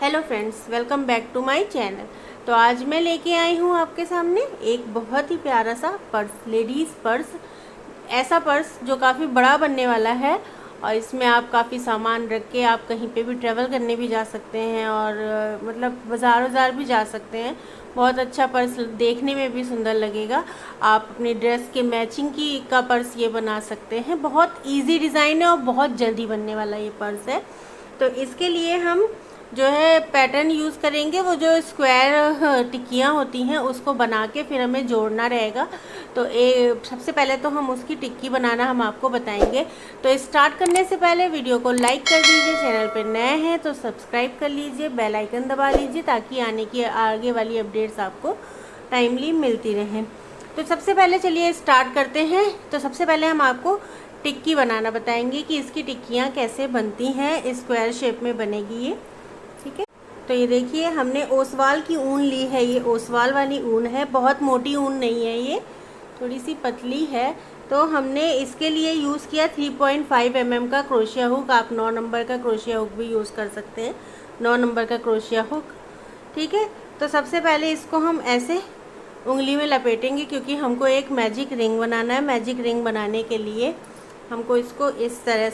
Hello friends, welcome back to my channel. तो आज मैं लेके आई हूँ आपके सामने एक बहुत ही प्यारा सा पर्स, लेडीज़ पर्स। ऐसा पर्स जो काफ़ी बड़ा बनने वाला है और इसमें आप काफ़ी सामान रख के आप कहीं पे भी ट्रैवल करने भी जा सकते हैं और मतलब बाज़ार भी जा सकते हैं। बहुत अच्छा पर्स, देखने में भी सुंदर लगेगा। आप अपनी ड्रेस के मैचिंग का पर्स ये बना सकते हैं। बहुत ईजी डिज़ाइन है और बहुत जल्दी बनने वाला ये पर्स है। तो इसके लिए हम जो है पैटर्न यूज़ करेंगे, वो जो स्क्वायर टिक्कियाँ होती हैं उसको बना के फिर हमें जोड़ना रहेगा। तो सबसे पहले तो हम उसकी टिक्की बनाना हम आपको बताएंगे। तो स्टार्ट करने से पहले वीडियो को लाइक कर दीजिए, चैनल पर नए हैं तो सब्सक्राइब कर लीजिए, बेल आइकन दबा लीजिए ताकि आगे वाली अपडेट्स आपको टाइमली मिलती रहें। तो सबसे पहले चलिए स्टार्ट करते हैं। तो सबसे पहले हम आपको टिक्की बनाना बताएंगे कि इसकी टिक्कियाँ कैसे बनती हैं। स्क्वायर शेप में बनेगी ये, ठीक है। तो ये देखिए, हमने ओसवाल की ऊन ली है। ये ओसवाल वाली ऊन है, बहुत मोटी ऊन नहीं है, ये थोड़ी सी पतली है। तो हमने इसके लिए यूज़ किया 3.5 mm का क्रोशिया हुक। आप 9 नंबर का क्रोशिया हुक भी यूज़ कर सकते हैं, 9 नंबर का क्रोशिया हुक, ठीक है। तो सबसे पहले इसको हम ऐसे उंगली में लपेटेंगे क्योंकि हमको एक मैजिक रिंग बनाना है। मैजिक रिंग बनाने के लिए हमको इसको इस तरह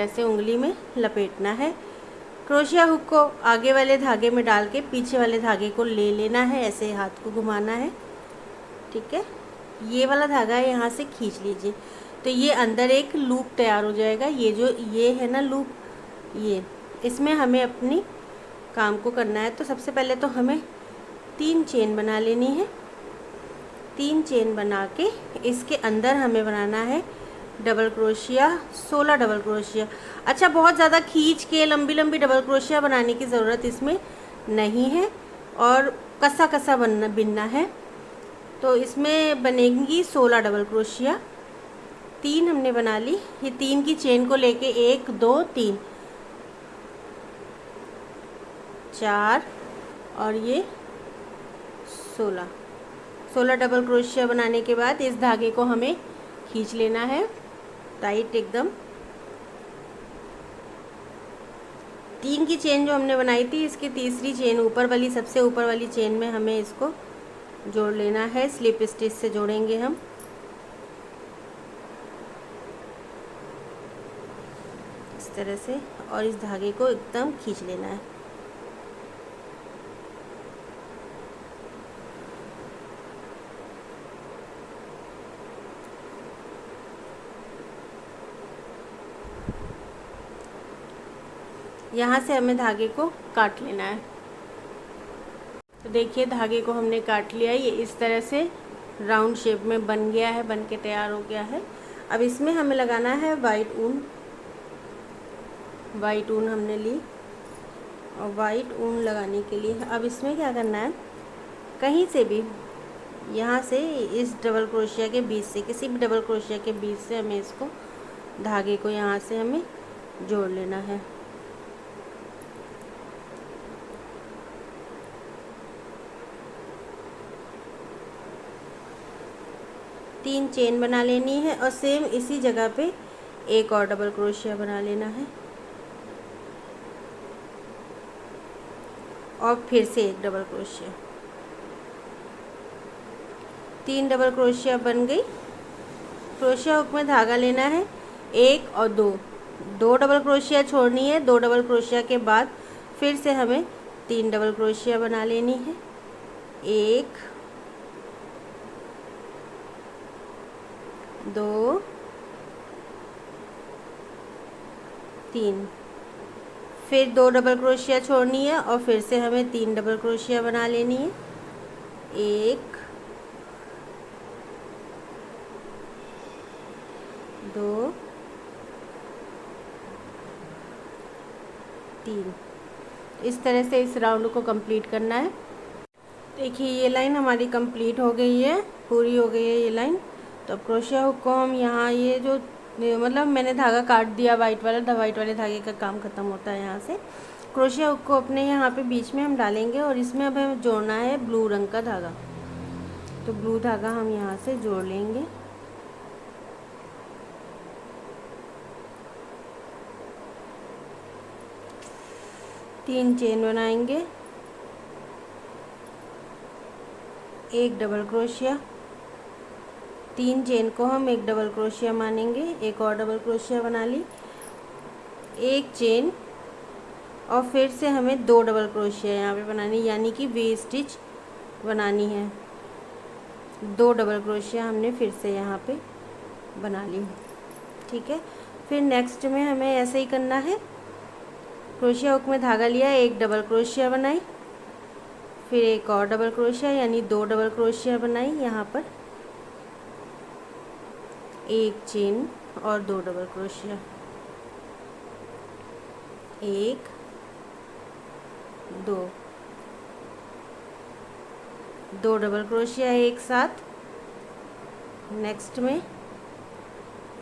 से उंगली में लपेटना है। क्रोशिया हुक को आगे वाले धागे में डाल के पीछे वाले धागे को ले लेना है, ऐसे हाथ को घुमाना है, ठीक है। ये वाला धागा यहाँ से खींच लीजिए तो ये अंदर एक लूप तैयार हो जाएगा। ये है ना लूप, ये इसमें हमें अपनी काम को करना है। तो सबसे पहले तो हमें 3 चेन बना लेनी है। 3 चेन बना के इसके अंदर हमें बनाना है डबल क्रोशिया, 16 डबल क्रोशिया। अच्छा, बहुत ज़्यादा खींच के लंबी लंबी डबल क्रोशिया बनाने की ज़रूरत इसमें नहीं है और कसा कसा बिनना है। तो इसमें बनेंगी 16 डबल क्रोशिया। 3 हमने बना ली। ये 3 की चेन को लेके 1 2 3 4 और ये 16 डबल क्रोशिया बनाने के बाद इस धागे को हमें खींच लेना है टाइट एकदम। 3 की चेन जो हमने बनाई थी, इसकी तीसरी चेन ऊपर वाली, सबसे ऊपर वाली चेन में हमें इसको जोड़ लेना है। स्लिप स्टिच से जोड़ेंगे हम इस तरह से और इस धागे को एकदम खींच लेना है। यहाँ से हमें धागे को काट लेना है। तो देखिए, धागे को हमने काट लिया। ये इस तरह से राउंड शेप में बन गया है, बन के तैयार हो गया है। अब इसमें हमें लगाना है वाइट ऊन। वाइट ऊन हमने ली और वाइट ऊन लगाने के लिए अब इसमें क्या करना है, कहीं से भी यहाँ से इस डबल क्रोशिया के बीच से, किसी भी डबल क्रोशिया के बीच से हमें इसको धागे को यहाँ से हमें जोड़ लेना है। तीन चेन बना लेनी है और सेम इसी जगह पे एक और डबल क्रोशिया बना लेना है और फिर से एक डबल क्रोशिया। 3 डबल क्रोशिया बन गई। क्रोशिया हुक में धागा लेना है 1 और 2 डबल क्रोशिया छोड़नी है। 2 डबल क्रोशिया के बाद फिर से हमें 3 डबल क्रोशिया बना लेनी है। 1 2 3, फिर 2 डबल क्रोशिया छोड़नी है और फिर से हमें 3 डबल क्रोशिया बना लेनी है। 1 2 3, इस तरह से इस राउंड को कंप्लीट करना है। देखिए, ये लाइन हमारी कंप्लीट हो गई है, पूरी हो गई है ये लाइन। तो अब क्रोशिया हुक को हम यहाँ, ये जो मतलब मैंने धागा काट दिया वाइट वाले धागे का काम ख़त्म होता है यहाँ से। क्रोशिया हुक को अपने यहाँ पे बीच में हम डालेंगे और इसमें अब हमें जोड़ना है ब्लू रंग का धागा। तो ब्लू धागा हम यहाँ से जोड़ लेंगे। 3 चेन बनाएंगे, एक डबल क्रोशिया, 3 चेन को हम एक डबल क्रोशिया मानेंगे, एक और डबल क्रोशिया बना ली, एक चेन और फिर से हमें 2 डबल क्रोशिया यहाँ पे बनानी, यानी कि वी स्टिच बनानी है। 2 डबल क्रोशिया हमने फिर से यहाँ पे बना ली, ठीक है। फिर नेक्स्ट में हमें ऐसे ही करना है, क्रोशिया हुक में धागा लिया, एक डबल क्रोशिया बनाई, फिर एक और डबल क्रोशिया यानी 2 डबल क्रोशिया बनाई, यहाँ पर एक चेन और 2 डबल क्रोशिया, 1 2 डबल क्रोशिया एक साथ, नेक्स्ट में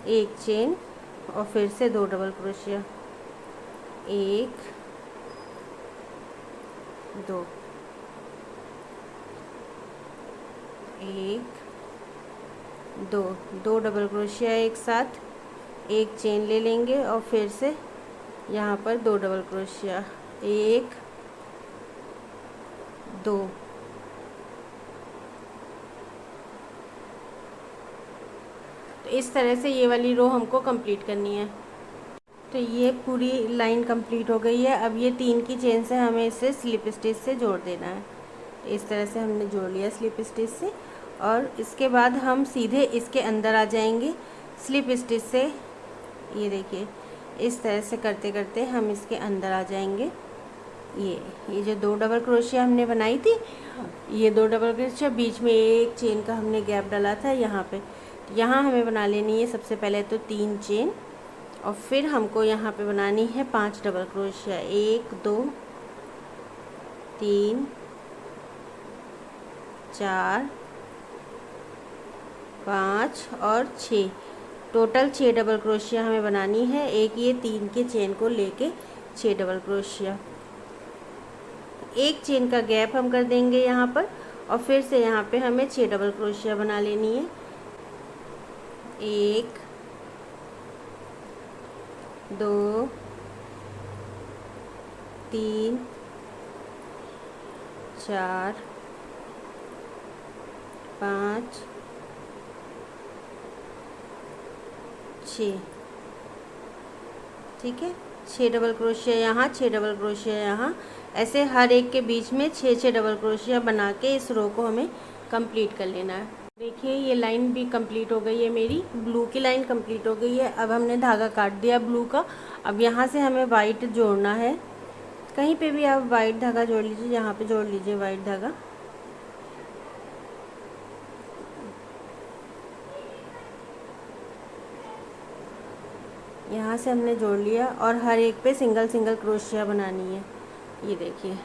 एक चेन और फिर से 2 डबल क्रोशिया, 1 2 1 2 डबल क्रोशिया एक साथ, एक चेन ले लेंगे और फिर से यहाँ पर 2 डबल क्रोशिया, 1 2 तो इस तरह से ये वाली रो हमको कंप्लीट करनी है। तो ये पूरी लाइन कंप्लीट हो गई है। अब ये 3 की चेन से हमें इसे स्लिप स्टिच से जोड़ देना है। इस तरह से हमने जोड़ लिया स्लिप स्टिच से, और इसके बाद हम सीधे इसके अंदर आ जाएंगे स्लिप स्टिच से। ये देखिए, इस तरह से करते करते हम इसके अंदर आ जाएंगे। ये जो 2 डबल क्रोशिया हमने बनाई थी, ये 2 डबल क्रोशिया, बीच में एक चेन का हमने गैप डाला था यहाँ पे, यहाँ हमें बना लेनी है सबसे पहले तो 3 चेन, और फिर हमको यहाँ पे बनानी है 5 डबल क्रोशिया, 1 2 3 4 5 और 6, टोटल 6 डबल क्रोशिया हमें बनानी है। एक ये 3 के चेन को लेके 6 डबल क्रोशिया, एक चेन का गैप हम कर देंगे यहाँ पर, और फिर से यहाँ पे हमें 6 डबल क्रोशिया बना लेनी है। 1 2 3 4 5 6, ठीक है। 6 डबल क्रोशिया यहाँ, 6 डबल क्रोशिया यहाँ, ऐसे हर एक के बीच में 6 डबल क्रोशिया बना के इस रो को हमें कंप्लीट कर लेना है। देखिए ये लाइन भी कंप्लीट हो गई है, मेरी ब्लू की लाइन कंप्लीट हो गई है। अब हमने धागा काट दिया ब्लू का। अब यहाँ से हमें वाइट जोड़ना है, कहीं पे भी आप वाइट धागा जोड़ लीजिए, यहाँ पे जोड़ लीजिए वाइट धागा। यहाँ से हमने जोड़ लिया और हर एक पे सिंगल सिंगल क्रोशिया बनानी है। ये देखिए,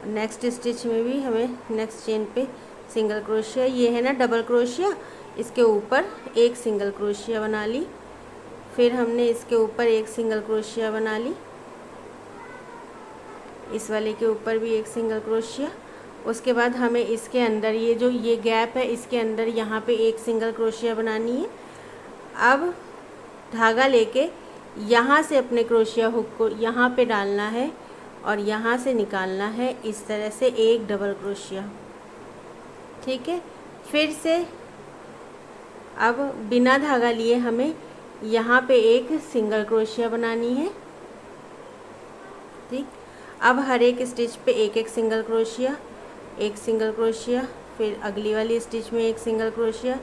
नेक्स्ट स्टिच में भी हमें नेक्स्ट चेन पे सिंगल क्रोशिया, ये है ना डबल क्रोशिया, इसके ऊपर एक सिंगल क्रोशिया बना ली, फिर हमने इसके ऊपर एक सिंगल क्रोशिया बना ली, इस वाले के ऊपर भी एक सिंगल क्रोशिया। उसके बाद हमें इसके अंदर ये जो ये गैप है, इसके अंदर यहाँ पे एक सिंगल क्रोशिया बनानी है। अब धागा लेके यहाँ से अपने क्रोशिया हुक को यहाँ पे डालना है और यहाँ से निकालना है, इस तरह से एक डबल क्रोशिया, ठीक है। फिर से अब बिना धागा लिए हमें यहाँ पे एक सिंगल क्रोशिया बनानी है, ठीक। अब हर एक स्टिच पे एक एक सिंगल क्रोशिया, एक सिंगल क्रोशिया, फिर अगली वाली स्टिच में एक सिंगल क्रोशिया,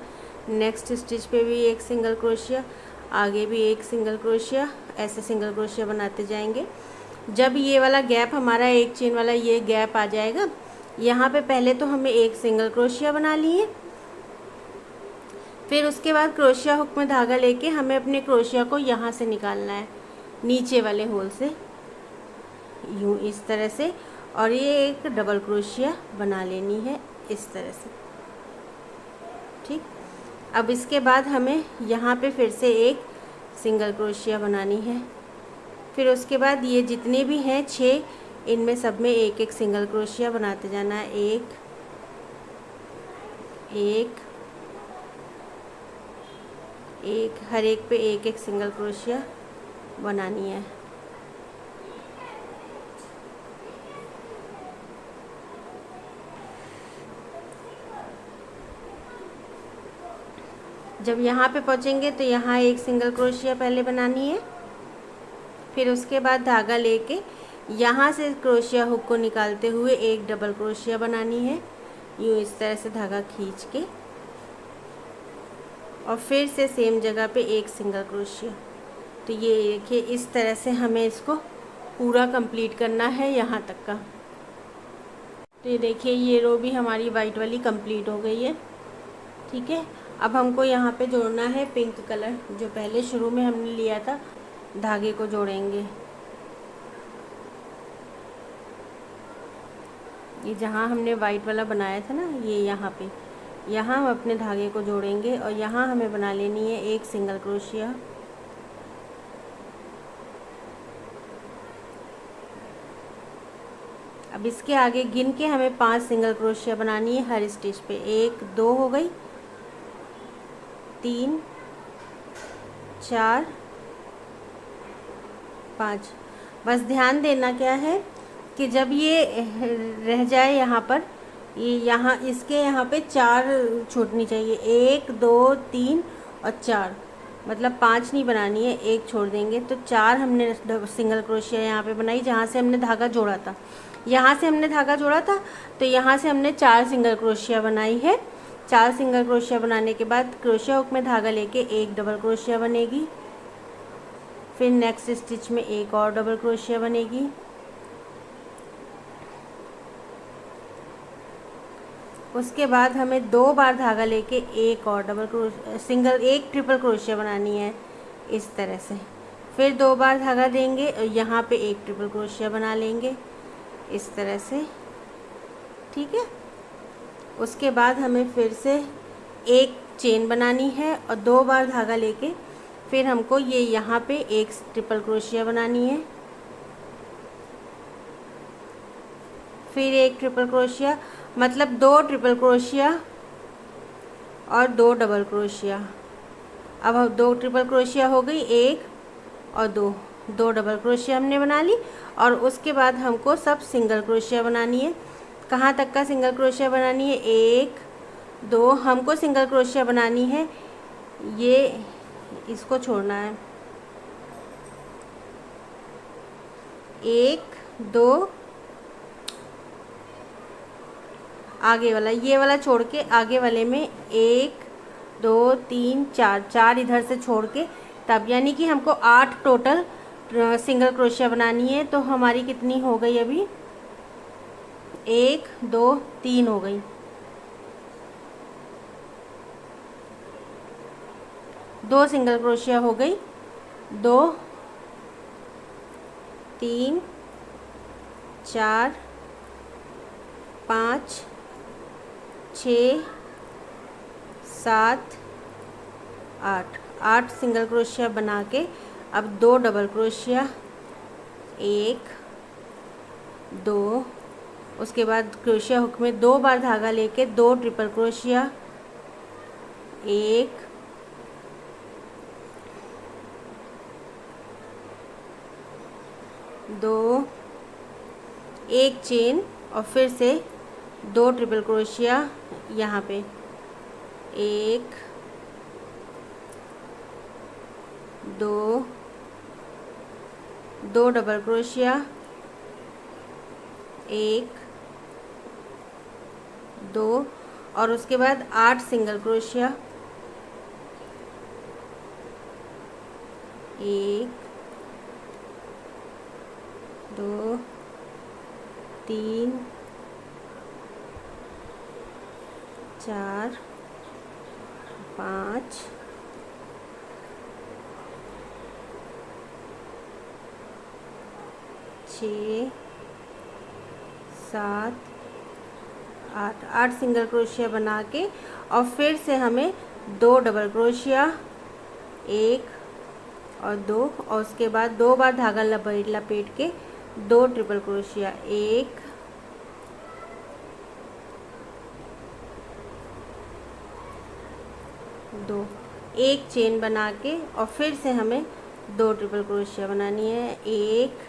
नेक्स्ट स्टिच पे भी एक सिंगल क्रोशिया, आगे भी एक सिंगल क्रोशिया, ऐसे सिंगल क्रोशिया बनाते जाएंगे। जब ये वाला गैप हमारा एक चेन वाला ये गैप आ जाएगा, यहाँ पे पहले तो हमें एक सिंगल क्रोशिया बना लिए, फिर उसके बाद क्रोशिया हुक में धागा लेके हमें अपने क्रोशिया को यहाँ से निकालना है, नीचे वाले होल से, यूँ इस तरह से, और ये एक डबल क्रोशिया बना लेनी है इस तरह से, ठीक। अब इसके बाद हमें यहाँ पे फिर से एक सिंगल क्रोशिया बनानी है, फिर उसके बाद ये जितने भी हैं 6, इनमें सब में एक एक सिंगल क्रोशिया बनाते जाना है, एक एक एक, हर एक पे एक एक सिंगल क्रोशिया बनानी है। जब यहाँ पे पहुँचेंगे तो यहाँ एक सिंगल क्रोशिया पहले बनानी है, फिर उसके बाद धागा लेके यहाँ से क्रोशिया हुक को निकालते हुए एक डबल क्रोशिया बनानी है, यूँ इस तरह से धागा खींच के, और फिर से सेम जगह पे एक सिंगल क्रोशिया। तो ये देखिए इस तरह से हमें इसको पूरा कंप्लीट करना है यहाँ तक का। तो ये देखिए ये रो भी हमारी वाइट वाली कंप्लीट हो गई है। ठीक है, अब हमको यहाँ पे जोड़ना है पिंक कलर, जो पहले शुरू में हमने लिया था। धागे को जोड़ेंगे, ये जहाँ हमने वाइट वाला बनाया था ना, ये यहाँ पे, यहाँ हम अपने धागे को जोड़ेंगे और यहाँ हमें बना लेनी है एक सिंगल क्रोशिया। अब इसके आगे गिन के हमें 5 सिंगल क्रोशिया बनानी है हर स्टिच पे। 1 2 हो गई, 3 4 5। बस ध्यान देना क्या है कि जब ये रह जाए यहाँ पर, ये यहाँ इसके यहाँ पे 4 छूटनी चाहिए, 1 2 3 और 4, मतलब 5 नहीं बनानी है, 1 छोड़ देंगे। तो 4 हमने सिंगल क्रोशिया यहाँ पे बनाई जहाँ से हमने धागा जोड़ा था। यहाँ से हमने धागा जोड़ा था तो यहाँ से हमने 4 सिंगल क्रोशिया बनाई है। 4 सिंगल क्रोशिया बनाने के बाद क्रोशिया हुक में धागा लेके एक डबल क्रोशिया बनेगी, फिर नेक्स्ट स्टिच में एक और डबल क्रोशिया बनेगी, उसके बाद हमें 2 बार धागा लेके एक और एक ट्रिपल क्रोशिया बनानी है इस तरह से। फिर 2 बार धागा देंगे और यहाँ पे एक ट्रिपल क्रोशिया बना लेंगे इस तरह से। ठीक है, उसके बाद हमें फिर से एक चेन बनानी है और 2 बार धागा लेके फिर हमको ये यहाँ पे एक ट्रिपल क्रोशिया बनानी है, फिर एक ट्रिपल क्रोशिया, मतलब 2 ट्रिपल क्रोशिया और 2 डबल क्रोशिया। अब 2 ट्रिपल क्रोशिया हो गई, 1 और 2 डबल क्रोशिया हमने बना ली। और उसके बाद हमको सब सिंगल क्रोशिया बनानी है। कहाँ तक का सिंगल क्रोशिया बनानी है? 1 2 हमको सिंगल क्रोशिया बनानी है, ये इसको छोड़ना है, 1 2 आगे वाला, ये वाला छोड़ के आगे वाले में 1 2 3 4 इधर से छोड़ के, तब यानी कि हमको 8 टोटल सिंगल क्रोशिया बनानी है। तो हमारी कितनी हो गई अभी? 1 2 3 हो गई। 2 सिंगल क्रोशिया हो गई, 2 3 4 5 6 7 8 सिंगल क्रोशिया बना के अब 2 डबल क्रोशिया, 1 2, उसके बाद क्रोशिया हुक में 2 बार धागा लेके 2 ट्रिपल क्रोशिया, 1 2, एक चेन और फिर से 2 ट्रिपल क्रोशिया यहाँ पे, 1 2 2 डबल क्रोशिया, 1 2 और उसके बाद 8 सिंगल क्रोशिया, 1 2 3 4 5 6 7 8 सिंगल क्रोशिया बना के और फिर से हमें 2 डबल क्रोशिया, 1 और 2 और उसके बाद 2 बार धागा लपेट के 2 ट्रिपल क्रोशिया, 1 2, एक चेन बना के और फिर से हमें 2 ट्रिपल क्रोशिया बनानी है, 1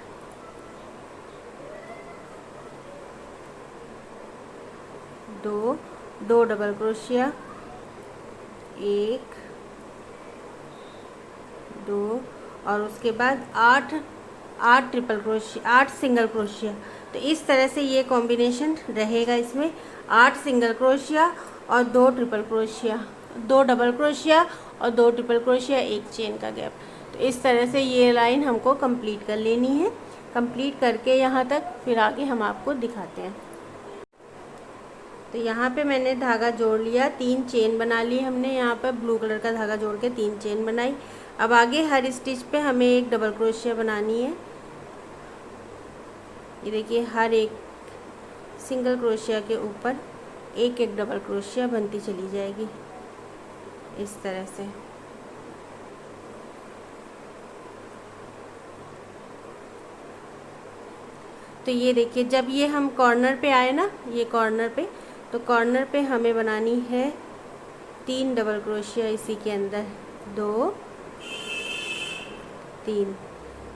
2 डबल क्रोशिया, 1 2 और उसके बाद 8 ट्रिपल क्रोशिया, 8 सिंगल क्रोशिया। तो इस तरह से ये कॉम्बिनेशन रहेगा इसमें, 8 सिंगल क्रोशिया और 2 ट्रिपल क्रोशिया, 2 डबल क्रोशिया और 2 ट्रिपल क्रोशिया, 1 चेन का गैप। तो इस तरह से ये लाइन हमको कंप्लीट कर लेनी है। कंप्लीट करके यहाँ तक फिर आगे हम आपको दिखाते हैं। तो यहाँ पे मैंने धागा जोड़ लिया, 3 चेन बना ली हमने, यहाँ पर ब्लू कलर का धागा जोड़ के 3 चेन बनाई। अब आगे हर स्टिच पे हमें एक डबल क्रोशिया बनानी है। ये देखिए, हर एक सिंगल क्रोशिया के ऊपर एक एक डबल क्रोशिया बनती चली जाएगी इस तरह से। तो ये देखिए, जब ये हम कॉर्नर पे आए ना, ये कॉर्नर पे, तो कॉर्नर पे हमें बनानी है 3 डबल क्रोशिया इसी के अंदर, 2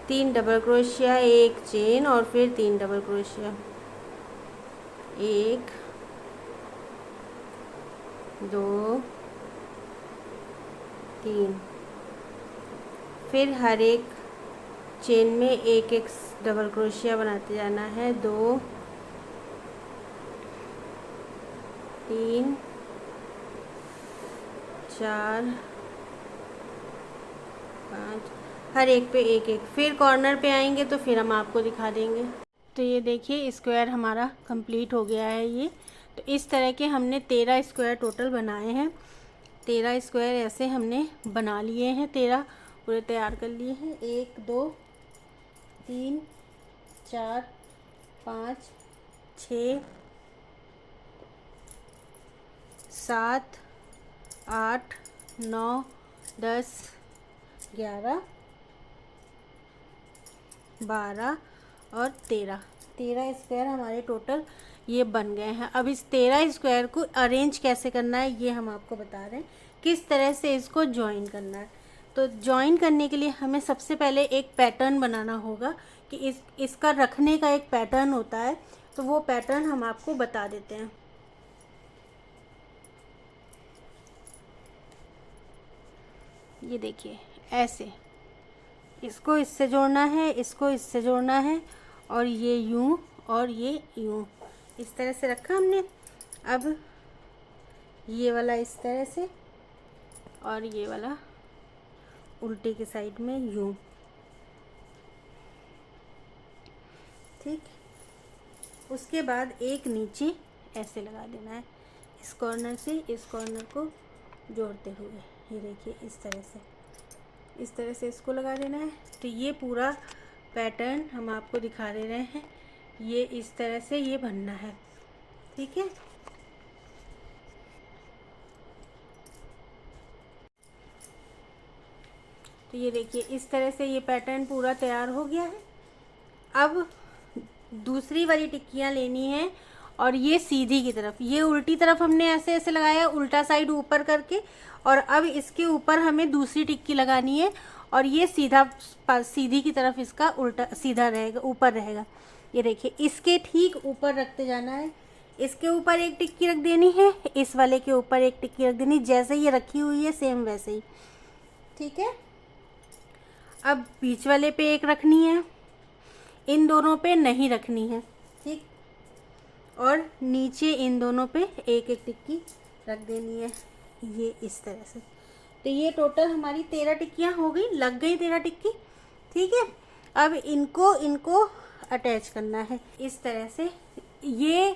3 डबल क्रोशिया, 1 चेन और फिर 3 डबल क्रोशिया, 1 2 3। फिर हर एक चेन में एक एक डबल क्रोशिया बनाते जाना है, 2 3 4 5, हर एक पे एक एक। फिर कॉर्नर पे आएंगे तो फिर हम आपको दिखा देंगे। तो ये देखिए, स्क्वायर हमारा कंप्लीट हो गया है ये। तो इस तरह के हमने 13 स्क्वायर टोटल बनाए हैं। 13 स्क्वायर ऐसे हमने बना लिए हैं, 13 पूरे तैयार कर लिए हैं। 1 2 3 4 5 6 7 8 9 10 11 12 और 13 स्क्वायर हमारे टोटल ये बन गए हैं। अब इस 13 स्क्वायर को अरेंज कैसे करना है ये हम आपको बता रहे हैं, किस तरह से इसको ज्वाइन करना है। तो ज्वाइन करने के लिए हमें सबसे पहले एक पैटर्न बनाना होगा कि इसका रखने का एक पैटर्न होता है। तो वो पैटर्न हम आपको बता देते हैं। ये देखिए, ऐसे इसको इससे जोड़ना है, इसको इससे जोड़ना है, और ये यूं और ये यूं, इस तरह से रखा हमने। अब ये वाला इस तरह से और ये वाला उल्टे के साइड में यूं, ठीक। उसके बाद एक नीचे ऐसे लगा देना है, इस कॉर्नर से इस कॉर्नर को जोड़ते हुए। ये देखिए, इस तरह से इसको लगा देना है। तो ये पूरा पैटर्न हम आपको दिखा दे रहे हैं, ये इस तरह से ये बनना है, ठीक है। तो ये देखिए, इस तरह से ये पैटर्न पूरा तैयार हो गया है। अब दूसरी वाली टिक्कियाँ लेनी है और ये सीधी की तरफ, ये उल्टी तरफ हमने ऐसे ऐसे लगाया, उल्टा साइड ऊपर करके, और अब इसके ऊपर हमें दूसरी टिक्की लगानी है और ये सीधी की तरफ इसका उल्टा सीधा रहेगा, ऊपर रहेगा। ये देखिए, इसके ठीक ऊपर रखते जाना है, इसके ऊपर एक टिक्की रख देनी है, इस वाले के ऊपर एक टिक्की रख देनी, जैसे ये रखी हुई है सेम वैसे ही, ठीक है। अब बीच वाले पे एक रखनी है, इन दोनों पे नहीं रखनी है, ठीक। और नीचे इन दोनों पे एक एक टिक्की रख देनी है, ये इस तरह से। तो ये टोटल हमारी 13 टिक्कियाँ हो गई, लग गई 13 टिक्की, ठीक है। अब इनको अटैच करना है इस तरह से। ये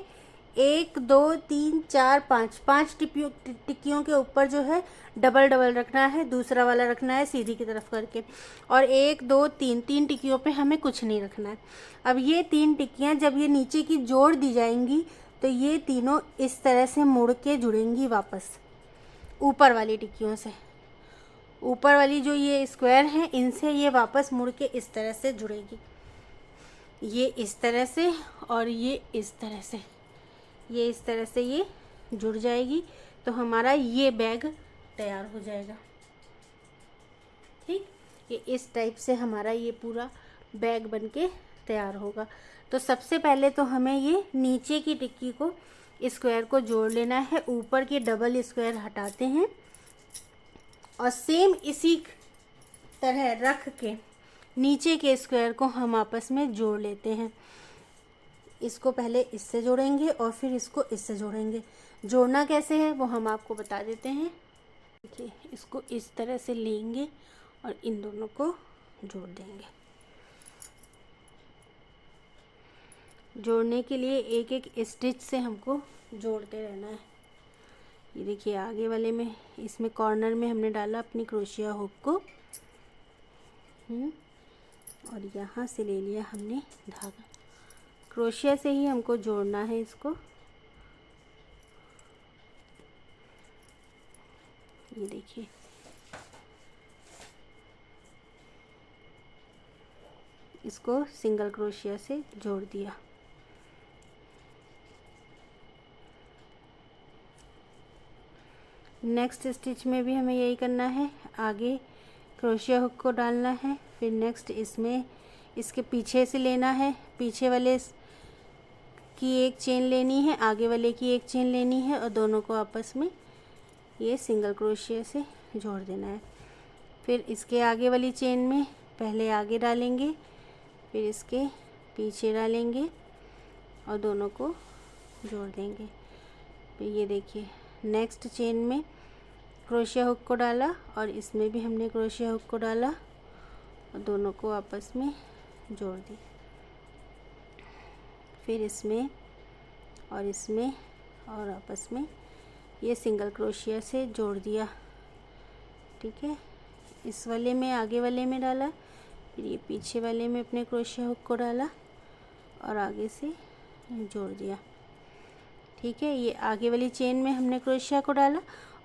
1 2 3 4 5 टिक्कियों के ऊपर जो है डबल डबल रखना है, दूसरा वाला रखना है सीधी की तरफ करके, और 1 2 3 टिक्कियों पे हमें कुछ नहीं रखना है। अब ये 3 टिक्कियाँ जब ये नीचे की जोड़ दी जाएंगी तो ये तीनों इस तरह से मुड़ के जुड़ेंगी वापस ऊपर वाली टिक्कियों से। ऊपर वाली जो ये स्क्वायर हैं इनसे ये वापस मुड़ के इस तरह से जुड़ेगी, ये इस तरह से और ये इस तरह से, ये इस तरह से ये जुड़ जाएगी। तो हमारा ये बैग तैयार हो जाएगा, ठीक। ये इस टाइप से हमारा ये पूरा बैग बनके तैयार होगा। तो सबसे पहले तो हमें ये नीचे की टिक्की को स्क्वायर को जोड़ लेना है, ऊपर के डबल स्क्वायर हटाते हैं और सेम इसी तरह रख के नीचे के स्क्वायर को हम आपस में जोड़ लेते हैं। इसको पहले इससे जोड़ेंगे और फिर इसको इससे जोड़ेंगे। जोड़ना कैसे है वो हम आपको बता देते हैं। देखिए, इसको इस तरह से लेंगे और इन दोनों को जोड़ देंगे। जोड़ने के लिए एक एक स्टिच से हमको जोड़ते रहना है। ये देखिए, आगे वाले में इसमें कॉर्नर में हमने डाला अपनी क्रोशिया हुक को, और यहाँ से ले लिया हमने धागा। क्रोशिया से ही हमको जोड़ना है इसको। ये देखिए, इसको सिंगल क्रोशिया से जोड़ दिया। नेक्स्ट स्टिच में भी हमें यही करना है। आगे क्रोशिया हुक को डालना है, फिर नेक्स्ट इसमें इसके पीछे से लेना है, पीछे वाले की एक चेन लेनी है, आगे वाले की एक चेन लेनी है और दोनों को आपस में ये सिंगल क्रोशिया से जोड़ देना है। फिर इसके आगे वाली चेन में पहले आगे डालेंगे, फिर इसके पीछे डालेंगे और दोनों को जोड़ देंगे। फिर ये देखिए, नेक्स्ट चेन में क्रोशिया हुक को डाला और इसमें भी हमने क्रोशिया हुक को डाला और दोनों को आपस में जोड़ दी। फिर इसमें और आपस में ये सिंगल क्रोशिया से जोड़ दिया। ठीक है, इस वाले में आगे वाले में डाला, फिर ये पीछे वाले में अपने क्रोशिया हुक को डाला और आगे से जोड़ दिया। ठीक है, ये आगे वाली चेन में हमने क्रोशिया को डाला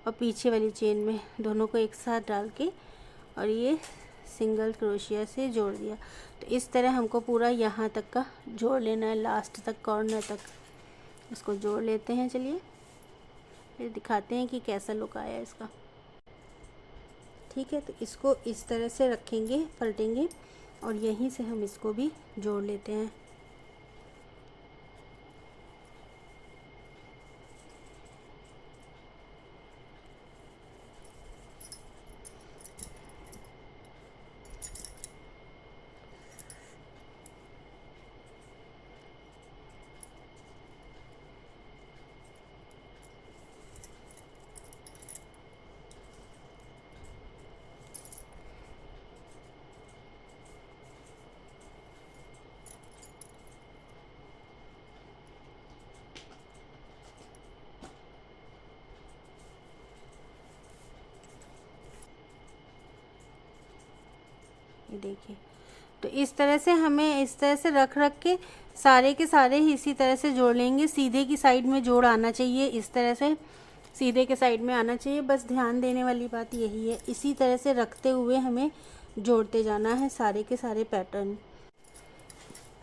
और पीछे वाली चेन में दोनों को एक साथ डाल के और ये सिंगल क्रोशिया से जोड़ दिया। तो इस तरह हमको पूरा यहाँ तक का जोड़ लेना है, लास्ट तक, कॉर्नर तक। इसको जोड़ लेते हैं। चलिए फिर दिखाते हैं कि कैसा लुक आया इसका। ठीक है, तो इसको इस तरह से रखेंगे, पलटेंगे और यहीं से हम इसको भी जोड़ लेते हैं। ये देखिए, तो इस तरह से हमें इस तरह से रख के सारे के सारे ही इसी तरह से जोड़ लेंगे। सीधे की साइड में जोड़ आना चाहिए, इस तरह से सीधे के साइड में आना चाहिए। बस ध्यान देने वाली बात यही है, इसी तरह से रखते हुए हमें जोड़ते जाना है सारे के सारे पैटर्न।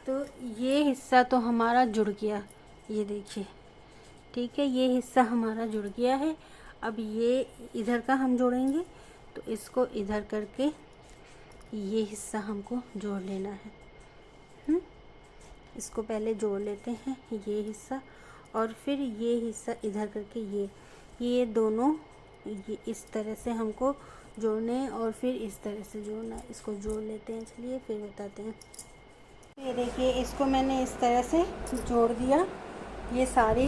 तो ये हिस्सा तो हमारा जुड़ गया, ये देखिए। ठीक है, ये हिस्सा हमारा जुड़ गया है। अब ये इधर का हम जोड़ेंगे, तो इसको इधर करके ये हिस्सा हमको जोड़ लेना है। इसको पहले जोड़ लेते हैं ये हिस्सा, और फिर ये हिस्सा इधर करके ये दोनों ये इस तरह से हमको जोड़ने हैं और फिर इस तरह से जोड़ना है। इसको जोड़ लेते हैं, चलिए फिर बताते हैं। ये देखिए, इसको मैंने इस तरह से जोड़ दिया। ये सारी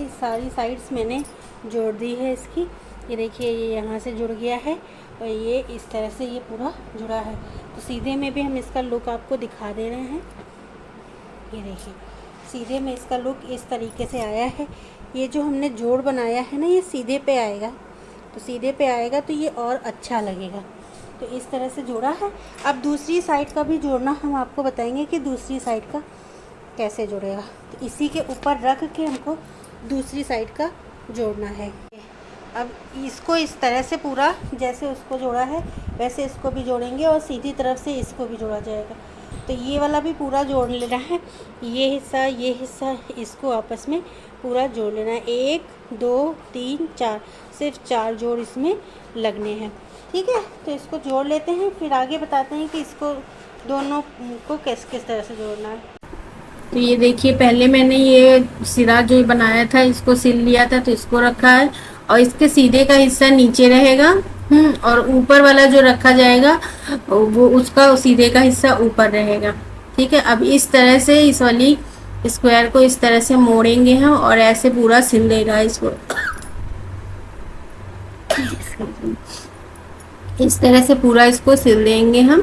साइड्स मैंने जोड़ दी है इसकी। ये देखिए, ये यहाँ से जुड़ गया है और ये इस तरह से ये पूरा जुड़ा है। तो सीधे में भी हम इसका लुक आपको दिखा दे रहे हैं। ये देखिए, सीधे में इसका लुक इस तरीके से आया है। ये जो हमने जोड़ बनाया है ना, ये सीधे पे आएगा, तो सीधे पे आएगा तो ये और अच्छा लगेगा। तो इस तरह से जोड़ा है। अब दूसरी साइड का भी जोड़ना हम आपको बताएंगे कि दूसरी साइड का कैसे जुड़ेगा। तो इसी के ऊपर रख के हमको दूसरी साइड का जोड़ना है। अब इसको इस तरह से पूरा जैसे उसको जोड़ा है वैसे इसको भी जोड़ेंगे और सीधी तरफ से इसको भी जोड़ा जाएगा। तो ये वाला भी पूरा जोड़ लेना है। ये हिस्सा इसको आपस में पूरा जोड़ लेना है। 1 2 3 4, सिर्फ 4 जोड़ इसमें लगने हैं। ठीक है, तो इसको जोड़ लेते हैं, फिर आगे बताते हैं कि इसको दोनों को किस तरह से जोड़ना है। तो ये देखिए, पहले मैंने ये सिरा जो बनाया था इसको सिल लिया था, तो इसको रखा है और इसके सीधे का हिस्सा नीचे रहेगा और ऊपर वाला जो रखा जाएगा वो उसका सीधे का हिस्सा ऊपर रहेगा। ठीक है, अब इस तरह से इस वाली स्क्वायर को इस तरह से मोड़ेंगे हम और ऐसे पूरा सिल देगा इसको। इस तरह से पूरा इसको सिल देंगे हम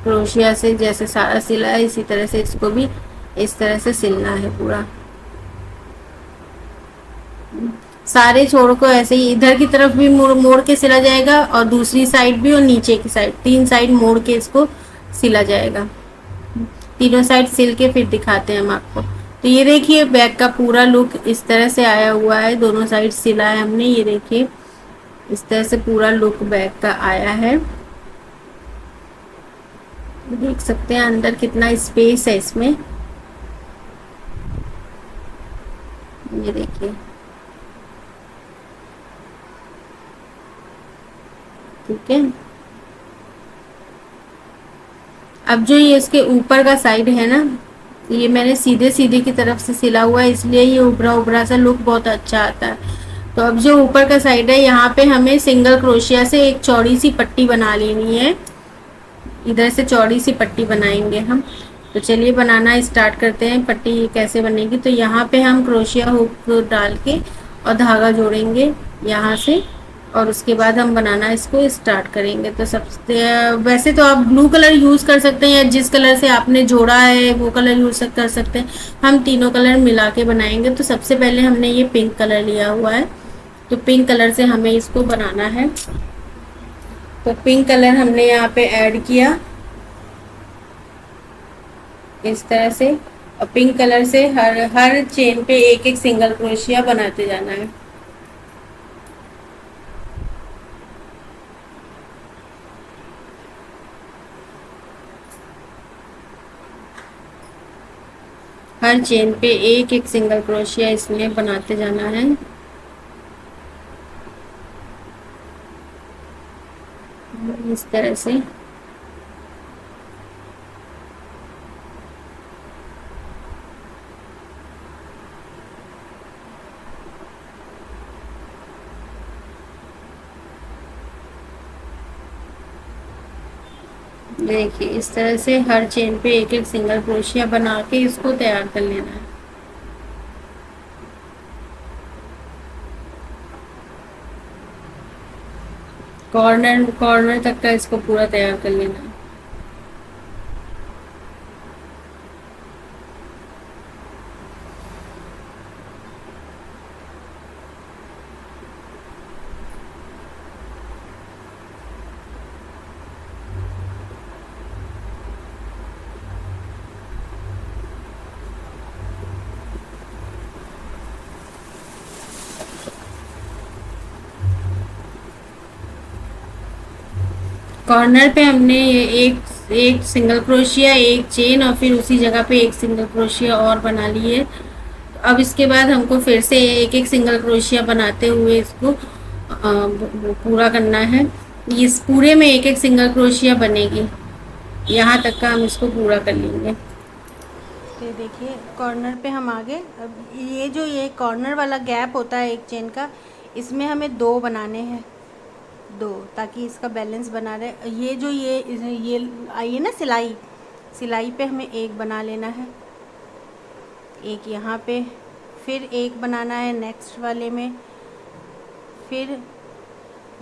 क्रोशिया से। जैसे सारा सिला है इसी तरह से इसको भी इस तरह से सिलना है पूरा। सारे छोर को ऐसे ही इधर की तरफ भी मोड़ मोड़ के सिला जाएगा और दूसरी साइड भी और नीचे की साइड, तीन साइड मोड़ के इसको सिला जाएगा। तीनों साइड सिल के फिर दिखाते हैं हम आपको। तो ये देखिए बैक का पूरा लुक इस तरह से आया हुआ है, दोनों साइड सिला है हमने। ये देखिए इस तरह से पूरा लुक बैक का आया है। देख सकते हैं अंदर कितना स्पेस है इसमें। ये देखिए, ठीक है। अब जो ये इसके ऊपर का साइड है ना, ये मैंने सीधे सीधे की तरफ से सिला हुआ है, इसलिए ये उभरा उभरा सा लुक बहुत अच्छा आता है। तो अब जो ऊपर का साइड है यहाँ पे हमें सिंगल क्रोशिया से एक चौड़ी सी पट्टी बना लेनी है। इधर से चौड़ी सी पट्टी बनाएंगे हम। तो चलिए बनाना स्टार्ट करते हैं। पट्टी कैसे बनेगी, तो यहाँ पे हम क्रोशिया हुक डाल के और धागा जोड़ेंगे यहाँ से, और उसके बाद हम बनाना इसको स्टार्ट करेंगे। तो सबसे वैसे तो आप ब्लू कलर यूज़ कर सकते हैं या जिस कलर से आपने जोड़ा है वो कलर यूज़ कर सकते हैं। हम तीनों कलर मिला के बनाएंगे। तो सबसे पहले हमने ये पिंक कलर लिया हुआ है, तो पिंक कलर से हमें इसको बनाना है। तो पिंक कलर हमने यहाँ पे ऐड किया इस तरह से, और पिंक कलर से हर चेन पे एक एक सिंगल क्रोशिया बनाते जाना है। हर चेन पे एक एक सिंगल क्रोशिया इसमें बनाते जाना है। इस तरह से देखिए, इस तरह से हर चेन पे एक एक सिंगल क्रोशिया बना के इसको तैयार कर लेना है। कॉर्नर कॉर्नर तक का इसको पूरा तैयार कर लेना है। कॉर्नर पे हमने एक एक सिंगल क्रोशिया, एक चेन और फिर उसी जगह पे एक सिंगल क्रोशिया और बना लिए। अब इसके बाद हमको फिर से एक एक सिंगल क्रोशिया बनाते हुए इसको पूरा करना है। इस पूरे में एक एक सिंगल क्रोशिया बनेगी, यहाँ तक का हम इसको पूरा कर लेंगे। तो देखिए कॉर्नर पे हम आगे, अब ये कॉर्नर वाला गैप होता है एक चेन का, इसमें हमें दो बनाने हैं, दो, ताकि इसका बैलेंस बना रहे। ये आई है ना सिलाई, सिलाई पे हमें एक बना लेना है, एक यहाँ पे, फिर एक बनाना है नेक्स्ट वाले में, फिर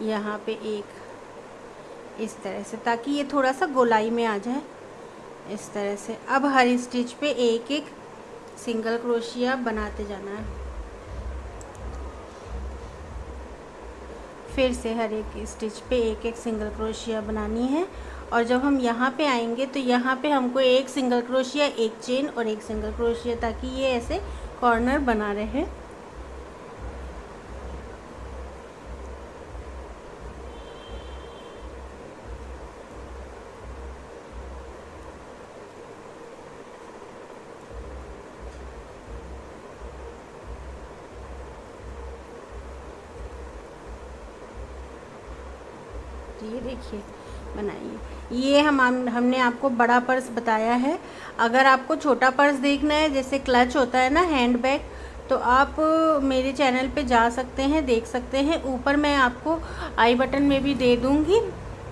यहाँ पे एक, इस तरह से, ताकि ये थोड़ा सा गोलाई में आ जाए इस तरह से। अब हर स्टिच पे एक एक सिंगल क्रोशिया बनाते जाना है। फिर से हर एक स्टिच पे एक एक सिंगल क्रोशिया बनानी है। और जब हम यहाँ पे आएंगे तो यहाँ पे हमको एक सिंगल क्रोशिया, एक चेन और एक सिंगल क्रोशिया, ताकि ये ऐसे कॉर्नर बना रहे। ये देखिए बनाइए। ये हमने आपको बड़ा पर्स बताया है। अगर आपको छोटा पर्स देखना है, जैसे क्लच होता है ना हैंड बैग, तो आप मेरे चैनल पे जा सकते हैं, देख सकते हैं। ऊपर मैं आपको आई बटन में भी दे दूँगी,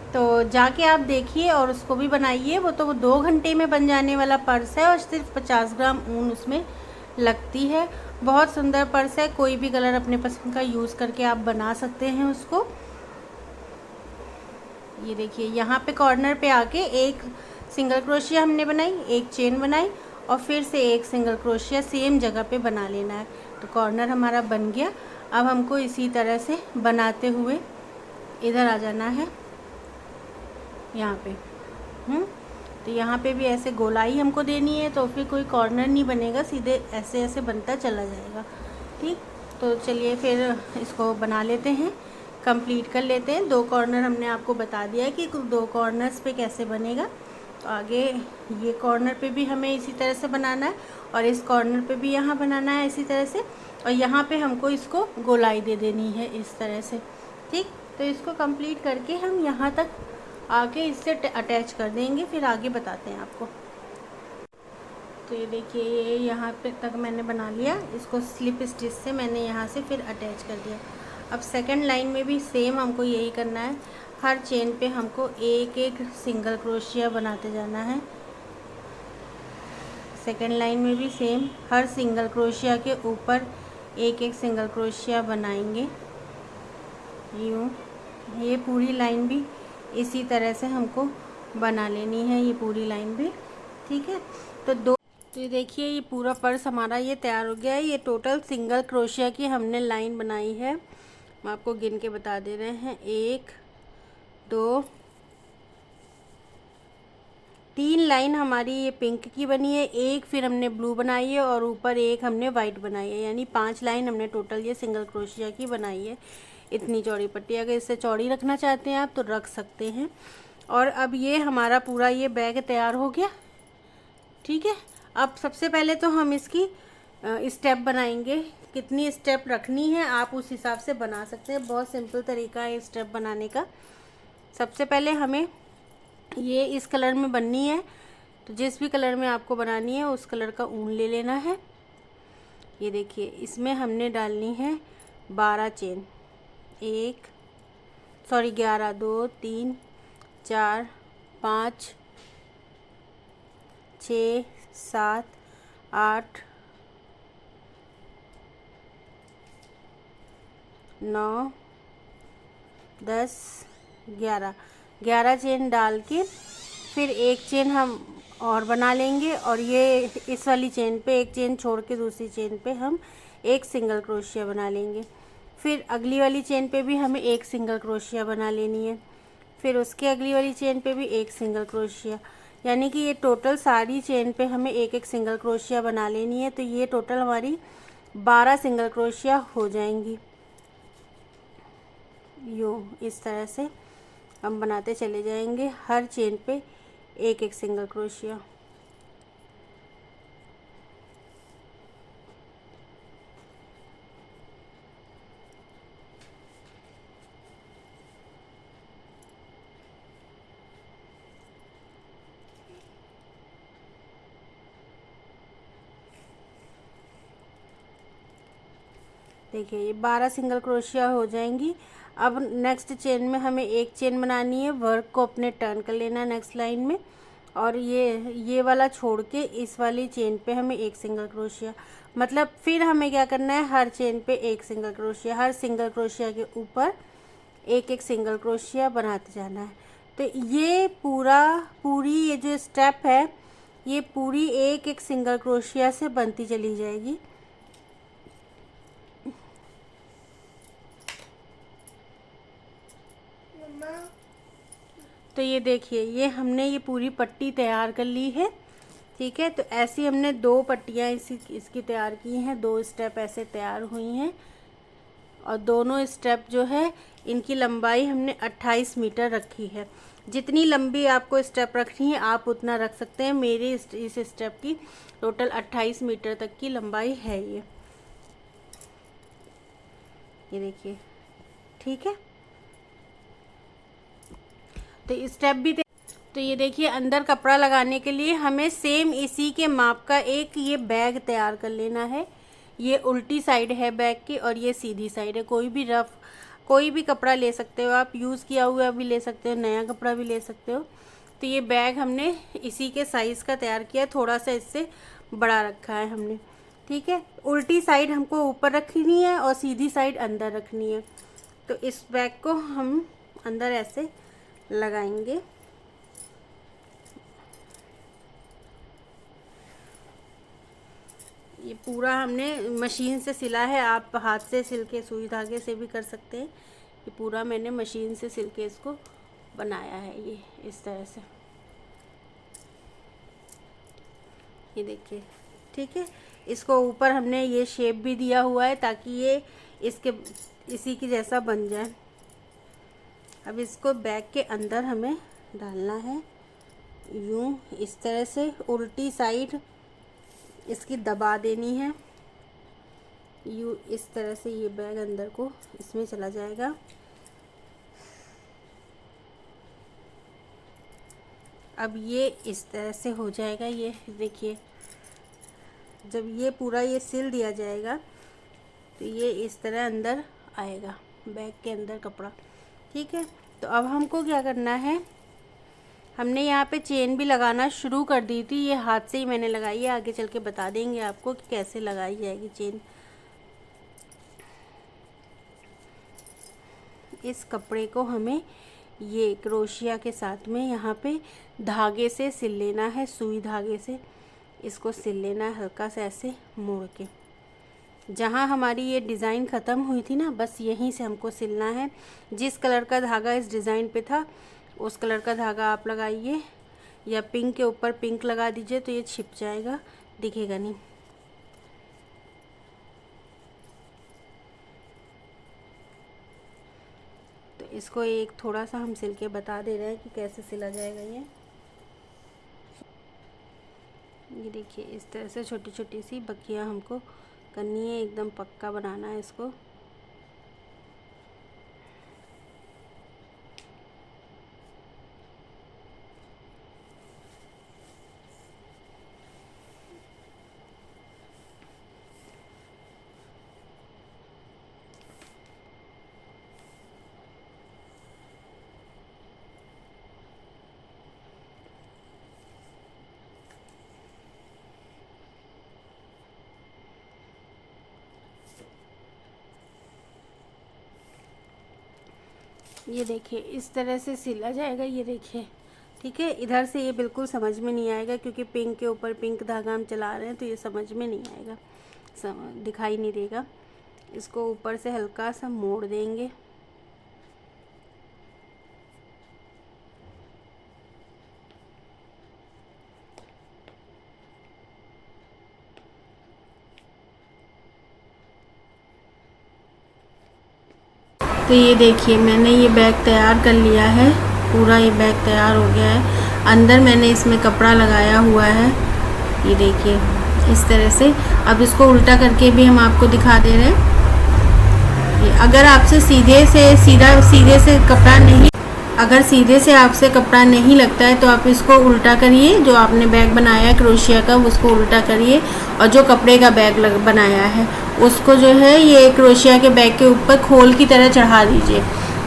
तो जाके आप देखिए और उसको भी बनाइए। वो तो 2 घंटे में बन जाने वाला पर्स है और सिर्फ 50 ग्राम ऊन उसमें लगती है। बहुत सुंदर पर्स है, कोई भी कलर अपने पसंद का यूज़ करके आप बना सकते हैं उसको। ये देखिए यहाँ पे कॉर्नर पे आके एक सिंगल क्रोशिया हमने बनाई, एक चेन बनाई और फिर से एक सिंगल क्रोशिया सेम जगह पे बना लेना है। तो कॉर्नर हमारा बन गया। अब हमको इसी तरह से बनाते हुए इधर आ जाना है यहाँ पे। तो यहाँ पे भी ऐसे गोलाई हमको देनी है, तो फिर कोई कॉर्नर नहीं बनेगा, सीधे ऐसे ऐसे बनता चला जाएगा। ठीक, तो चलिए फिर इसको बना लेते हैं, कंप्लीट कर लेते हैं। 2 कॉर्नर हमने आपको बता दिया है कि 2 कॉर्नर्स पे कैसे बनेगा। तो आगे ये कॉर्नर पे भी हमें इसी तरह से बनाना है और इस कॉर्नर पे भी यहाँ बनाना है इसी तरह से, और यहाँ पे हमको इसको गोलाई दे देनी है इस तरह से। ठीक, तो इसको कंप्लीट करके हम यहाँ तक आगे इससे अटैच कर देंगे, फिर आगे बताते हैं आपको। तो ये देखिए ये यहाँ पे तक मैंने बना लिया, इसको स्लिप स्टिच से मैंने यहाँ से फिर अटैच कर दिया। अब सेकंड लाइन में भी सेम हमको यही करना है। हर चेन पे हमको एक एक सिंगल क्रोशिया बनाते जाना है। सेकंड लाइन में भी सेम, हर सिंगल क्रोशिया के ऊपर एक एक सिंगल क्रोशिया बनाएंगे यूँ। ये पूरी लाइन भी इसी तरह से हमको बना लेनी है, ये पूरी लाइन भी। ठीक है, तो ये देखिए ये पूरा पर्स हमारा ये तैयार हो गया है। ये टोटल सिंगल क्रोशिया की हमने लाइन बनाई है। हम आपको गिन के बता दे रहे हैं, 1 2 3 लाइन हमारी ये पिंक की बनी है, एक फिर हमने ब्लू बनाई है और ऊपर एक हमने वाइट बनाई है, यानी 5 लाइन हमने टोटल ये सिंगल क्रोशिया की बनाई है। इतनी चौड़ी पट्टी, अगर इससे चौड़ी रखना चाहते हैं आप तो रख सकते हैं। और अब ये हमारा पूरा ये बैग तैयार हो गया। ठीक है, अब सबसे पहले तो हम इसकी स्टेप बनाएंगे। कितनी स्टेप रखनी है आप उस हिसाब से बना सकते हैं, बहुत सिंपल तरीका है स्टेप बनाने का। सबसे पहले हमें ये इस कलर में बननी है, तो जिस भी कलर में आपको बनानी है उस कलर का ऊन ले लेना है। ये देखिए इसमें हमने डालनी है 12 चेन, 11 2 3 4 5 6 7 8 9 10 11 चेन डाल के फिर एक चेन हम और बना लेंगे, और ये इस वाली चेन पे एक चेन छोड़ के दूसरी चेन पे हम एक सिंगल क्रोशिया बना लेंगे। फिर अगली वाली चेन पे भी हमें एक सिंगल क्रोशिया बना लेनी है, फिर उसके अगली वाली चेन पे भी एक सिंगल क्रोशिया, यानी कि ये टोटल सारी चेन पे हमें एक एक सिंगल क्रोशिया बना लेनी है। तो ये टोटल हमारी 12 सिंगल क्रोशिया हो जाएंगी। यूँ इस तरह से हम बनाते चले जाएंगे, हर चेन पे एक एक सिंगल क्रोशिया। देखिए ये 12 सिंगल क्रोशिया हो जाएंगी। अब नेक्स्ट चेन में हमें एक चेन बनानी है, वर्क को अपने टर्न कर लेना है नेक्स्ट लाइन में, और ये वाला छोड़ के इस वाली चेन पे हमें एक सिंगल क्रोशिया, मतलब फिर हमें क्या करना है, हर चेन पे एक सिंगल क्रोशिया, हर सिंगल क्रोशिया के ऊपर एक एक सिंगल क्रोशिया बनाते जाना है। तो ये पूरी ये जो स्टेप है ये पूरी एक एक सिंगल क्रोशिया से बनती चली जाएगी। तो ये देखिए ये हमने ये पूरी पट्टी तैयार कर ली है। ठीक है, तो ऐसी हमने 2 पट्टियाँ इसकी तैयार की हैं, 2 स्टेप ऐसे तैयार हुई हैं, और दोनों स्टेप जो है इनकी लंबाई हमने 28 मीटर रखी है। जितनी लंबी आपको स्टेप रखनी है आप उतना रख सकते हैं। मेरी इस स्टेप की टोटल 28 मीटर तक की लंबाई है ये देखिए। ठीक है, तो स्टेप भी तो ये देखिए अंदर कपड़ा लगाने के लिए हमें सेम इसी के माप का एक ये बैग तैयार कर लेना है। ये उल्टी साइड है बैग की और ये सीधी साइड है। कोई भी कपड़ा ले सकते हो आप, यूज़ किया हुआ भी ले सकते हो, नया कपड़ा भी ले सकते हो। तो ये बैग हमने इसी के साइज़ का तैयार किया, थोड़ा सा इससे बड़ा रखा है हमने। ठीक है, उल्टी साइड हमको ऊपर रखनी है और सीधी साइड अंदर रखनी है। तो इस बैग को हम अंदर ऐसे लगाएंगे। ये पूरा हमने मशीन से सिला है, आप हाथ से सिल के सुई धागे से भी कर सकते हैं। ये पूरा मैंने मशीन से सिल के इसको बनाया है, ये इस तरह से, ये देखिए। ठीक है, इसको ऊपर हमने ये शेप भी दिया हुआ है ताकि ये इसी की जैसा बन जाए। अब इसको बैग के अंदर हमें डालना है, यूं इस तरह से उल्टी साइड इसकी दबा देनी है। यूं इस तरह से ये बैग अंदर को इसमें चला जाएगा। अब ये इस तरह से हो जाएगा। ये देखिए, जब ये पूरा ये सिल दिया जाएगा तो ये इस तरह अंदर आएगा बैग के अंदर कपड़ा। ठीक है, तो अब हमको क्या करना है, हमने यहाँ पे चेन भी लगाना शुरू कर दी थी, ये हाथ से ही मैंने लगाई है। आगे चल के बता देंगे आपको कि कैसे लगाई जाएगी चेन। इस कपड़े को हमें ये क्रोशिया के साथ में यहाँ पे धागे से सिल लेना है, सुई धागे से इसको सिल लेना है, हल्का सा ऐसे मोड़ के। जहाँ हमारी ये डिज़ाइन ख़त्म हुई थी ना, बस यहीं से हमको सिलना है। जिस कलर का धागा इस डिज़ाइन पे था उस कलर का धागा आप लगाइए, या पिंक के ऊपर पिंक लगा दीजिए तो ये छिप जाएगा, दिखेगा नहीं। तो इसको एक थोड़ा सा हम सिल के बता दे रहे हैं कि कैसे सिला जाएगा। ये देखिए, इस तरह से छोटी छोटी सी बक्कियाँ हमको करनी है, एकदम पक्का बनाना है इसको। ये देखिए, इस तरह से सिला जाएगा। ये देखिए, ठीक है। इधर से ये बिल्कुल समझ में नहीं आएगा क्योंकि पिंक के ऊपर पिंक धागा हम चला रहे हैं, तो ये समझ में नहीं आएगा, दिखाई नहीं देगा। इसको ऊपर से हल्का सा मोड़ देंगे। तो ये देखिए, मैंने ये बैग तैयार कर लिया है, पूरा ये बैग तैयार हो गया है। अंदर मैंने इसमें कपड़ा लगाया हुआ है, ये देखिए इस तरह से। अब इसको उल्टा करके भी हम आपको दिखा दे रहे हैं। अगर आपसे सीधे से कपड़ा नहीं, अगर सीधे से आपसे कपड़ा नहीं लगता है तो आप इसको उल्टा करिए। जो आपने बैग बनाया है क्रोशिया का, उसको उल्टा करिए, और जो कपड़े का बैग बनाया है उसको जो है ये क्रोशिया के बैग के ऊपर खोल की तरह चढ़ा दीजिए।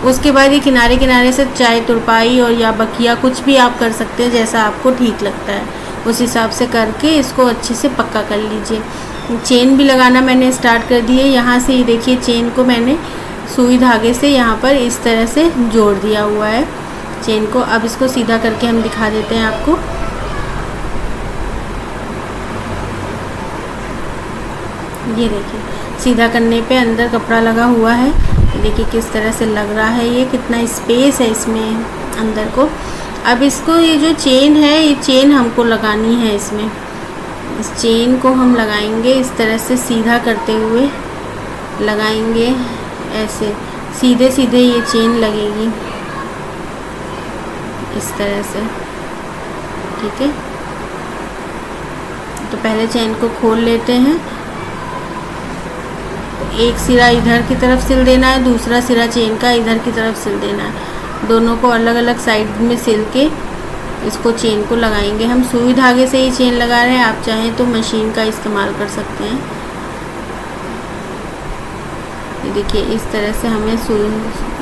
उसके बाद ये किनारे किनारे से चाहे तुरपाई और या बकिया कुछ भी आप कर सकते हैं, जैसा आपको ठीक लगता है उस हिसाब से करके इसको अच्छे से पक्का कर लीजिए। चेन भी लगाना मैंने स्टार्ट कर दी है। यहाँ से ये देखिए, चेन को मैंने सुई धागे से यहाँ पर इस तरह से जोड़ दिया हुआ है चेन को। अब इसको सीधा करके हम दिखा देते हैं आपको। ये देखिए, सीधा करने पे अंदर कपड़ा लगा हुआ है। देखिए किस तरह से लग रहा है, ये कितना स्पेस है इसमें अंदर को। अब इसको ये जो चेन है, ये चेन हमको लगानी है इसमें। इस चेन को हम लगाएंगे इस तरह से सीधा करते हुए लगाएंगे, ऐसे सीधे सीधे ये चेन लगेगी इस तरह से। ठीक है, तो पहले चेन को खोल लेते हैं। एक सिरा इधर की तरफ सिल देना है, दूसरा सिरा चेन का इधर की तरफ सिल देना है। दोनों को अलग अलग साइड में सिल के इसको चेन को लगाएंगे। हम सुई धागे से ही चेन लगा रहे हैं, आप चाहें तो मशीन का इस्तेमाल कर सकते हैं। ये देखिए इस तरह से हमें सुई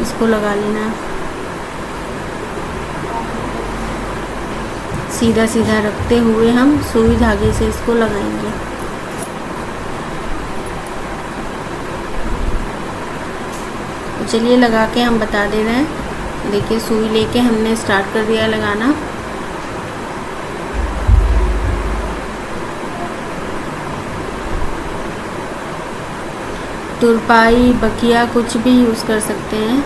इसको लगा लेना है, सीधा सीधा रखते हुए हम सुई धागे से इसको लगाएंगे। तो चलिए लगा के हम बता दे रहे हैं। देखिए सुई लेके हमने स्टार्ट कर दिया लगाना। तुरपाई, बकिया कुछ भी यूज़ कर सकते हैं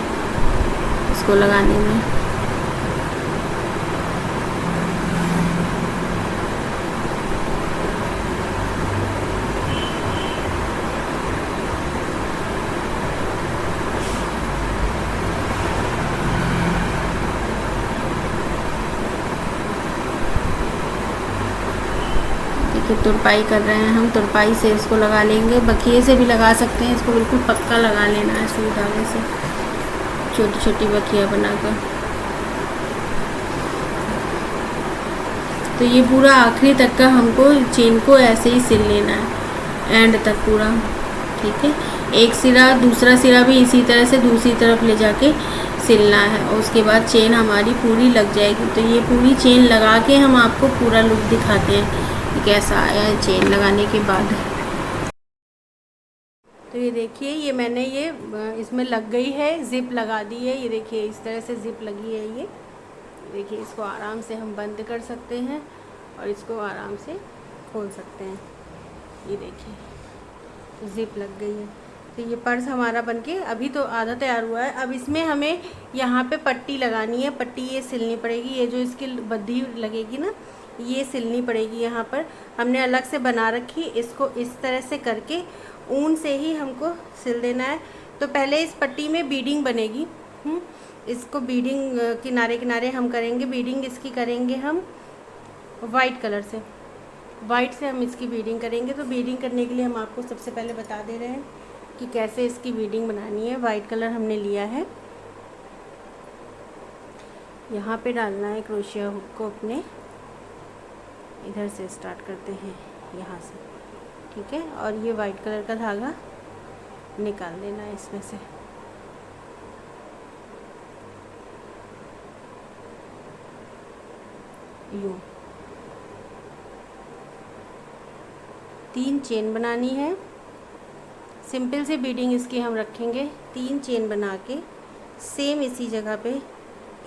इसको लगाने में। तुरपाई कर रहे हैं हम, तुरपाई से इसको लगा लेंगे, बखिए से भी लगा सकते हैं। इसको बिल्कुल पक्का लगा लेना है सुई धागे से, छोटी छोटी बखिया बनाकर। तो ये पूरा आखिरी तक का हमको चेन को ऐसे ही सिल लेना है, एंड तक पूरा। ठीक है, एक सिरा दूसरा सिरा भी इसी तरह से दूसरी तरफ ले जाके सिलना है, और उसके बाद चेन हमारी पूरी लग जाएगी। तो ये पूरी चेन लगा के हम आपको पूरा लुक दिखाते हैं कैसा आया है चेन लगाने के बाद। तो ये देखिए, ये मैंने ये इसमें लग गई है, ज़िप लगा दी है। ये देखिए इस तरह से ज़िप लगी है। ये देखिए, इसको आराम से हम बंद कर सकते हैं और इसको आराम से खोल सकते हैं। ये देखिए ज़िप लग गई है। तो ये पर्स हमारा बनके अभी तो आधा तैयार हुआ है। अब इसमें हमें यहाँ पे पट्टी लगानी है, पट्टी ये सिलनी पड़ेगी। ये जो इसकी बद्धी लगेगी ना, ये सिलनी पड़ेगी। यहाँ पर हमने अलग से बना रखी, इसको इस तरह से करके ऊन से ही हमको सिल देना है। तो पहले इस पट्टी में बीडिंग बनेगी। इसको बीडिंग किनारे किनारे हम करेंगे। बीडिंग इसकी करेंगे हम वाइट कलर से, वाइट से हम इसकी बीडिंग करेंगे। तो बीडिंग करने के लिए हम आपको सबसे पहले बता दे रहे हैं कि कैसे इसकी बीडिंग बनानी है। वाइट कलर हमने लिया है, यहाँ पे डालना है क्रोशिया हुक को अपने, इधर से स्टार्ट करते हैं यहाँ से। ठीक है, और ये वाइट कलर का धागा निकाल देना है इसमें से। यूँ 3 चेन बनानी है। सिंपल से बीडिंग इसकी हम रखेंगे। 3 चेन बना के सेम इसी जगह पे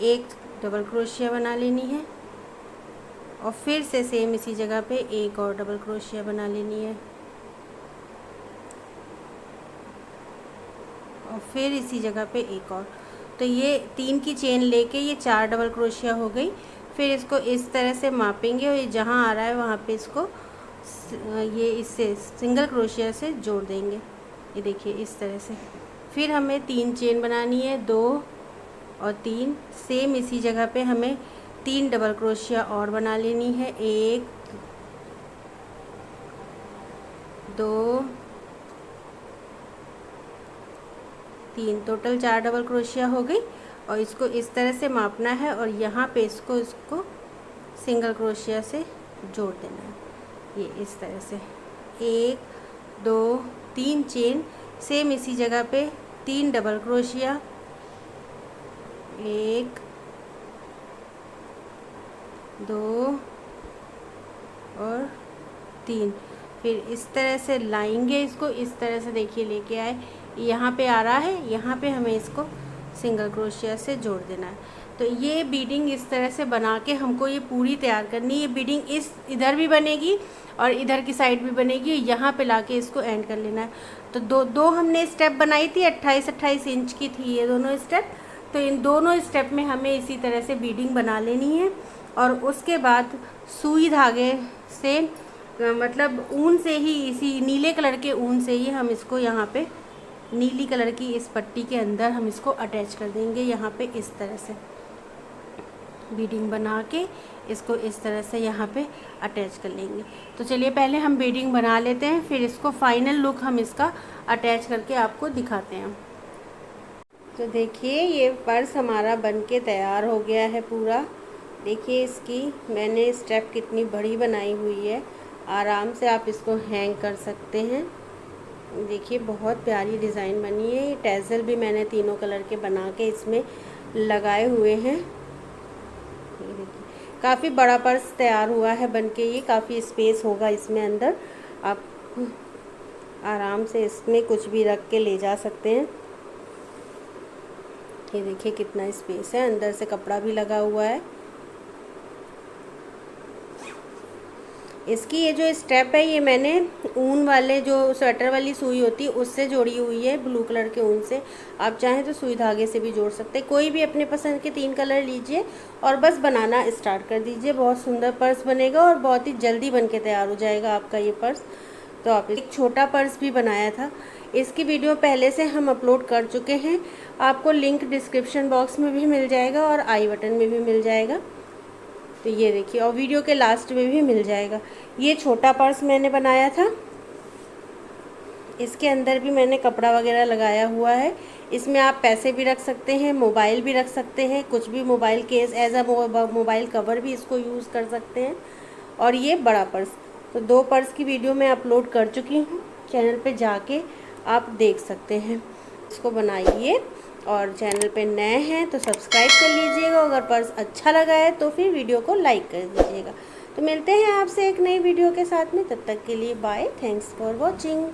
एक डबल क्रोशिया बना लेनी है, और फिर से सेम इसी जगह पे एक और डबल क्रोशिया बना लेनी है, और फिर इसी जगह पे एक और। तो ये 3 की चेन लेके ये 4 डबल क्रोशिया हो गई। फिर इसको इस तरह से मापेंगे, और ये जहाँ आ रहा है वहाँ पे इसको ये इससे सिंगल क्रोशिया से जोड़ देंगे। ये देखिए इस तरह से। फिर हमें 3 चेन बनानी है, 2 और 3। सेम इसी जगह पे हमें 3 डबल क्रोशिया और बना लेनी है। 1 2 3, टोटल 4 डबल क्रोशिया हो गई। और इसको इस तरह से मापना है, और यहाँ पे इसको सिंगल क्रोशिया से जोड़ देना है। ये इस तरह से 1 2 3 चेन, सेम इसी जगह पे 3 डबल क्रोशिया, 1 2 और 3। फिर इस तरह से लाएंगे इसको, इस तरह से देखिए लेके आए, यहाँ पे आ रहा है, यहाँ पे हमें इसको सिंगल क्रोशिया से जोड़ देना है। तो ये बीडिंग इस तरह से बना के हमको ये पूरी तैयार करनी है। ये बीडिंग इस इधर भी बनेगी और इधर की साइड भी बनेगी, यहाँ पे लाके इसको एंड कर लेना है। तो दो हमने स्टेप बनाई थी, 28-28 इंच की थी ये दोनों स्टेप। तो इन दोनों स्टेप में हमें इसी तरह से बीडिंग बना लेनी है, और उसके बाद सुई धागे से मतलब ऊन से ही, इसी नीले कलर के ऊन से ही हम इसको यहाँ पे नीली कलर की इस पट्टी के अंदर हम इसको अटैच कर देंगे। यहाँ पे इस तरह से बीडिंग बना के इसको इस तरह से यहाँ पे अटैच कर लेंगे। तो चलिए पहले हम बीडिंग बना लेते हैं, फिर इसको फाइनल लुक हम इसका अटैच करके आपको दिखाते हैं। तो देखिए ये पर्स हमारा बनके तैयार हो गया है पूरा। देखिए इसकी मैंने स्टेप कितनी बड़ी बनाई हुई है। आराम से आप इसको हैंग कर सकते हैं, देखिए बहुत प्यारी डिज़ाइन बनी है। ये टैज़ल भी मैंने तीनों कलर के बना के इसमें लगाए हुए हैं। ये देखिए काफ़ी बड़ा पर्स तैयार हुआ है बनके। ये काफ़ी स्पेस होगा इसमें अंदर, आप आराम से इसमें कुछ भी रख के ले जा सकते हैं। ये देखिए कितना स्पेस है, अंदर से कपड़ा भी लगा हुआ है। इसकी ये जो स्टेप है ये मैंने ऊन वाले जो स्वेटर वाली सुई होती है उससे जोड़ी हुई है, ब्लू कलर के ऊन से। आप चाहें तो सुई धागे से भी जोड़ सकते हैं। कोई भी अपने पसंद के 3 कलर लीजिए और बस बनाना स्टार्ट कर दीजिए। बहुत सुंदर पर्स बनेगा और बहुत ही जल्दी बन के तैयार हो जाएगा आपका ये पर्स। तो आप एक छोटा पर्स भी बनाया था, इसकी वीडियो पहले से हम अपलोड कर चुके हैं। आपको लिंक डिस्क्रिप्शन बॉक्स में भी मिल जाएगा और आई बटन में भी मिल जाएगा। तो ये देखिए, और वीडियो के लास्ट में भी मिल जाएगा। ये छोटा पर्स मैंने बनाया था, इसके अंदर भी मैंने कपड़ा वगैरह लगाया हुआ है। इसमें आप पैसे भी रख सकते हैं, मोबाइल भी रख सकते हैं, कुछ भी mobile case as a mobile cover भी इसको यूज़ कर सकते हैं। और ये बड़ा पर्स, तो 2 पर्स की वीडियो मैं अपलोड कर चुकी हूँ, चैनल पे जाके आप देख सकते हैं। इसको बनाइए और चैनल पे नए हैं तो सब्सक्राइब कर लीजिएगा। अगर पर्स अच्छा लगा है तो फिर वीडियो को लाइक कर दीजिएगा। तो मिलते हैं आपसे एक नई वीडियो के साथ में, तब तक के लिए बाय, थैंक्स फॉर वॉचिंग।